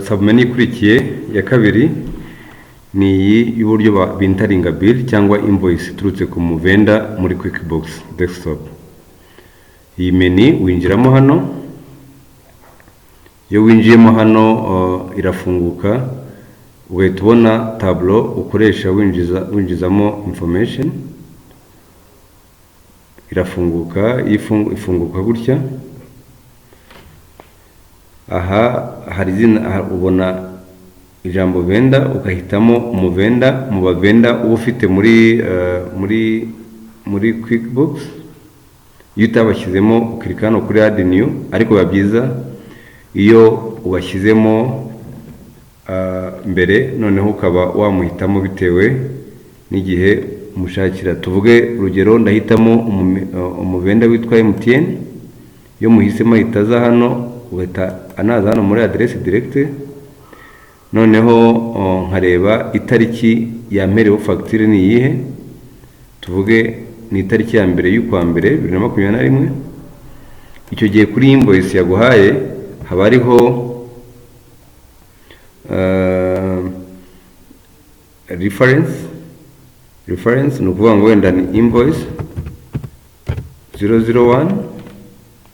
submenu ikurikiye ya kabiri ni iyi y'uburyo bintaringa bill cyangwa invoice iturutse ku muvenda muri QuickBooks desktop. Iyi menu winjiramo hano, iyo winjiyemo hano irafunguka, ugahita ubona tableau ukoresha winjizamo information. Irafunguka, ifunguka gutya. Aha hari izina, ubona ijambo venda, ukahitamo umuvenda mu bavenda uba ufite muri QuickBooks. Iyo utabashyizemo ukirika hano kuri add new, ariko biba byiza iyo ubashyizemo mbere, noneho ukaba wamuhitamo bitewe n'igihe umushakira. Tuvuge urugero, ndahitamo umuvenda witwa MTN. Iyo muhisemo ahita aza hano, ugahita anaza hano muri adresse direct, noneho nkareba itariki yampereho facture ni iyihe. Tuvuge ni itariki ya mbere y'ukwa mbere 2021. Icyo gihe kuri invoice yaguhaye haba hariho reference ni ukuvuga ngo wenda ni invoice 001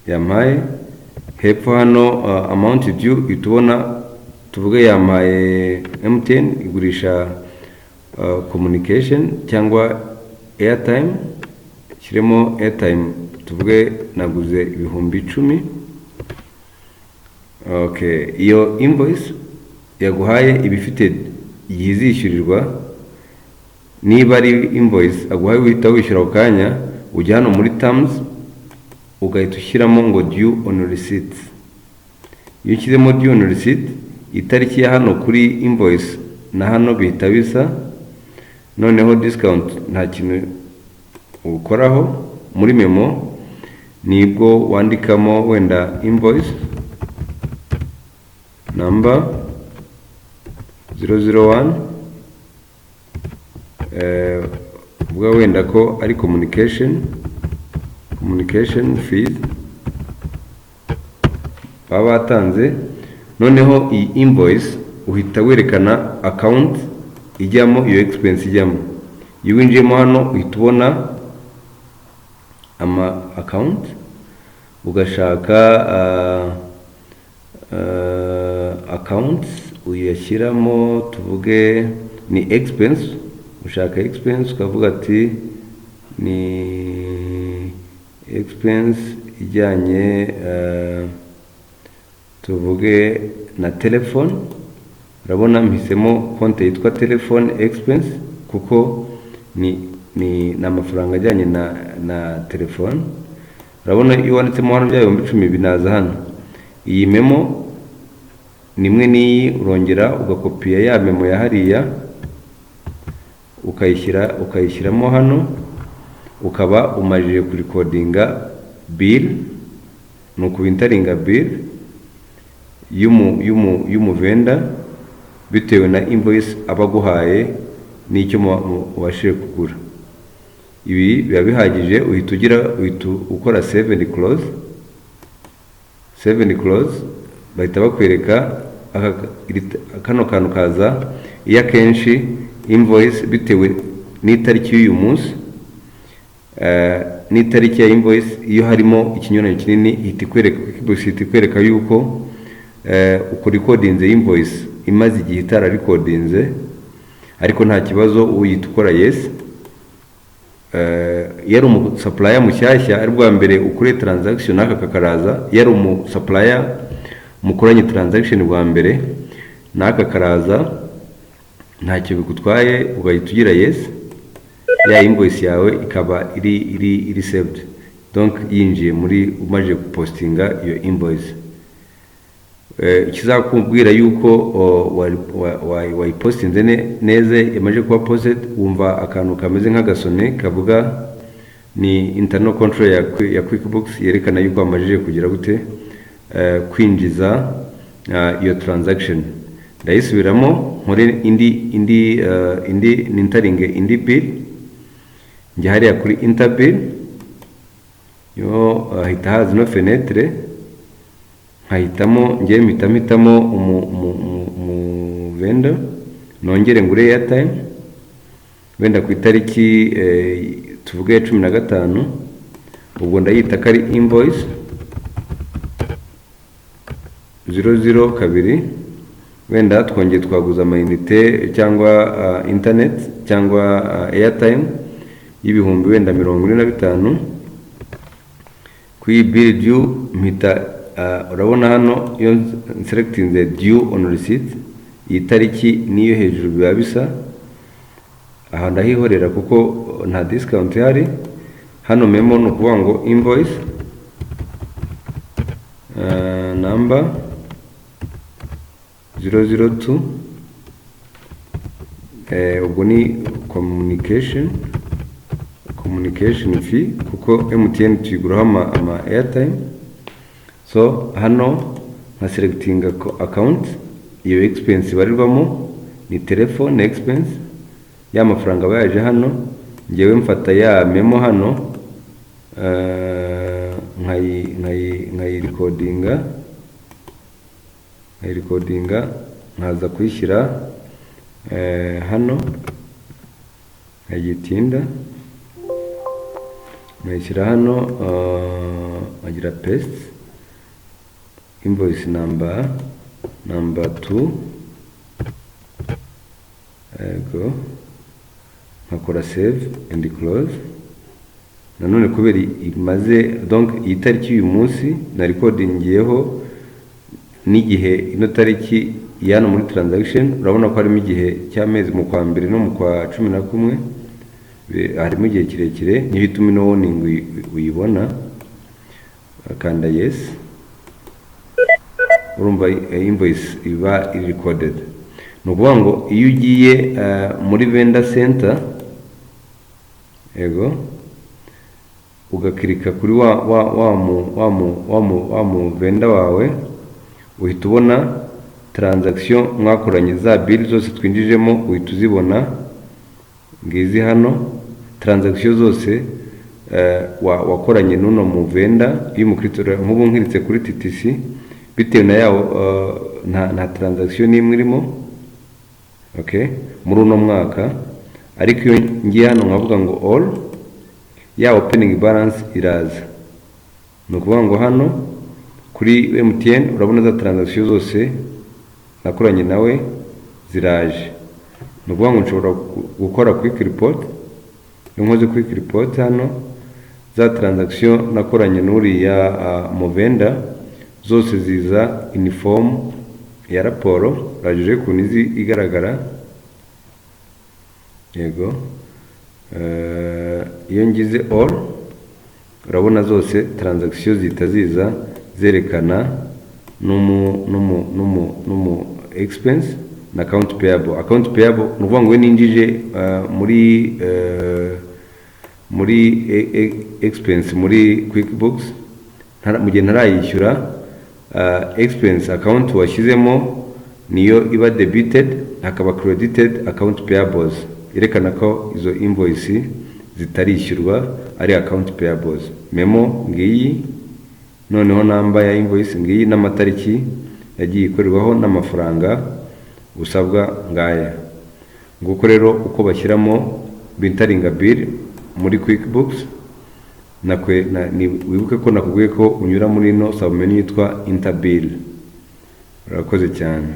yampaye. Hepfo hano amount due itubona, tuvuge yampaye MTN igurisha communication cyangwa airtime, kiremo airtime tuvuge naguze 10,000. Okay, iyo invoice yaguhaye ibifite igihe izishyurirwa. Niba ari invoice aguhaye uhita wishyura ako kanya, ujya hano muri terms ugahita ushyiramo ngo due on receipt. Iyo ushyizemo due on receipt, itariki ya hano kuri invoice na hano bihita bisa. Noneho discount nta kintu ukoraho. Muri memo nibwo wandikamo wenda invoice number 001, ubwo wenda ko ari communication fees baba batanze. Noneho iyi invoice uhita werekana account ijyamo iyo expense ijyamo. Iyo winjiyemo hano uhita ubona ama account, ugashaka account uyashyiramo. Tuvuge ni expense, ushaka expense ukavuga ati ni expense ijyanye tuvuge na telefone. Urabona mpisemo konte yitwa telefone expense kuko ni amafaranga ajyanye na telefone. Urabona iyo wanditsemo hano bya 10,000 binaza hano. Iyi memo nimwe n'iyi urongera ugakopiya ya memo ya hariya ukayishyiramo hano, ukaba umajije kurikodinga bill, no kubintaringa bill y'umuvenda bitewe na invoice abaguhaye n'icyo washije kugura. Ibi biba bihagije. Uhita ukora save and close. Bahita bakwereka kano kantu kaza iyo akenshi invoice bitewe n'itariki y'uyu munsi n'itariki ya invoice. Iyo harimo ikinyuranyo kinini ihita ikwereka yuko uko recordinze invoice imaze igihe itara recordinze, ariko nta kibazo uyita ukora yes. Yari supplier mushyashya ari bwa mbere ukore transaction aka kakaraza, yari supplier mukoranye transaction bwa mbere naka karaza, ntacyo bigutwaye ugahita ugira yes, ya invoice yawe ikaba iri saved. Donc yinjiye muri umaje gupostinga iyo invoice. Ikizakubwira yuko wayipostinze neza yamaje kuba posted, wumva akantu kameze nk'agasone kavuga ni internal control ya QuickBooks yerekana yuko amajije kugira gute kwinjiza iyo transaction. Ndayisubiramo nkore indi nintaringe indi bill. Njye hariya kuri interbill yo hita haza no fenêtre nkahitamo ngiye mpitamo umu vendor, nongere ngure airtime wenda ku itariki tuvuge 15, ubwo ndayita ko ari invoice 002, wenda twongeye twaguza amayinite cyangwa internet cyangwa airtime y'ibihumbi wenda 45 ku bill due mpita urabona hano iyo selecting the due on receipt, iyi tariki niyo hejuru biba bisa, aha ndahihorera kuko nta discount hari. Hano memo no kuvuga ngo invoice number 002, ubwo ni communication fee kuko MTN tuyiguraho ama airtime. So hano nka selecting account, iyo expense barirwamo ni telephone expense, ya mafaranga bayaje hano, ngewe mfata ya memo hano nkayi recordinga nkaza kuyishyira hano, nkayitinda nkayishyira hano, nkagira paste invoice number 2, ego nkakora save and close. Nanone kubera imaze donc iyi tariki uyu munsi na recordingiyeho n'igihe ino tariki yana muri transaction, urabona ko harimo igihe cy'amezi mu kwa mbere no mu kwa 11, harimo igihe kirekire, niyo ituma ino warning uyibona, akanda yes, urumva invoice iba recorded. No kuvuga ngo iyo ugiye muri vendor center, ego ugakirika kuri wa mu vendor wawe, uhita ubona transaction mwakoranye, za bill zose twinjijemo uhita uzibona ngizi hano, transaction zose wakoranye n'uno mu vendor. Iyo mukritora nk'ubu nkiritse kuri TTC, bitewe na yawo nta transaction imwe irimo, okay, muri uno mwaka. Ariko iyo ngiye hano nkavuga ngo all, ya opening balance iraza. Ni ukuvuga ngo hano kuri MTN urabona za transaction zose nakoranye nawe ziraje. Ni ukuvuga ngo nshobora gukora quick report, iyo nkoze quick report hano, za transaction nakoranye n'uriya mu vendor zose ziza uniform ya raporo, rajije ku nizi igaragara, yego. Iyo ngize all, urabona zose transaction zihita ziza zerekana numu expense na account payable. Account payable ni ukuvuga ngo ninjije muri expense muri QuickBooks, mu gihe ntarayishyura, expense account washyizemo niyo iba debited, hakaba credited account payables, yerekana ko izo invoice zitarishyurwa ari account payables. Memo ngiyi, noneho namba ya invoice ngiyi, n'amatariki yagiye ikorerwaho n'amafaranga usabwa ngaya. Nguko rero uko bashyiramo bintaringa bill muri QuickBooks. Wibuke ko nakubwiye ko unyura muri no submenu yitwa interbill. Urakoze cyane.